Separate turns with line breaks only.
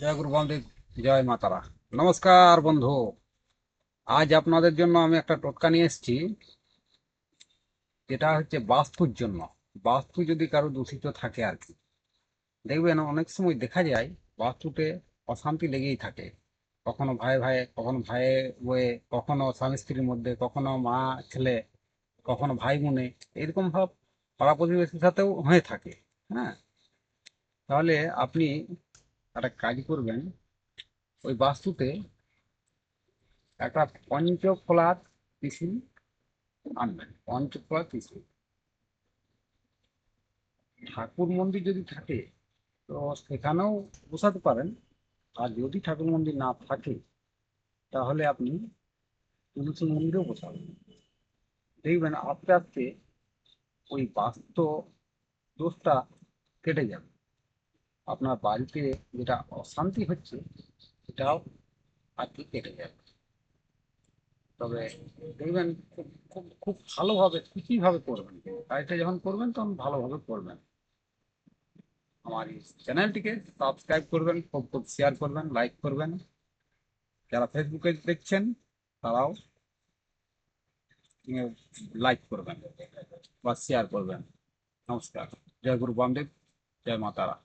জয় গুরু বামদেব। জয় মা তারা। নমস্কার বন্ধু। আজ আপনাদের জন্য আমি একটা টোটকা নিয়ে এসেছি, যেটা হচ্ছে বাস্তুর জন্য। বাস্তু যদি কারো দূষিত থাকে আর কি, দেখবেন অনেক সময় দেখা যায় বাস্তুতে অশান্তি লেগেই থাকে। কখনো ভাই ভাই, কখনো ভাইয়ে বয়ে, কখনো স্বামী স্ত্রীর মধ্যে, কখনো মা ছেলে, কখনো ভাই বোনে, এরকম ভাব পাড়া প্রতিবেশীর সাথেও হয়ে থাকে। হ্যাঁ, তাহলে আপনি একটা কাজ করবেন, ওই বাস্তুতে একটা পঞ্চফলার ত্রিশূল আনবেন। পঞ্চফলার ত্রিশূল, ঠাকুর মন্দির যদি থাকে তো সেখানেও বসাতে পারেন। আর যদি ঠাকুর মন্দির না থাকে তাহলে আপনি তুলসী মন্দিরেও বসাবেন। দেখবেন আস্তে আস্তে ওই বাস্তু দোষটা কেটে যাবে। আপনার বাড়িতে যেটা অশান্তি হচ্ছে সেটাও আর কি কেটে যাবে। তবে দেখবেন খুব খুব খুব ভালোভাবে খুশিভাবে করবেন। কাজটা যখন করবেন তখন ভালোভাবে করবেন। আমার এই চ্যানেলটিকে সাবস্ক্রাইব করবেন, খুব খুব শেয়ার করবেন, লাইক করবেন। যারা ফেসবুকে দেখছেন তারাও লাইক করবেন বা শেয়ার করবেন। নমস্কার। জয় গুরু বামদেব। জয় মা তারা।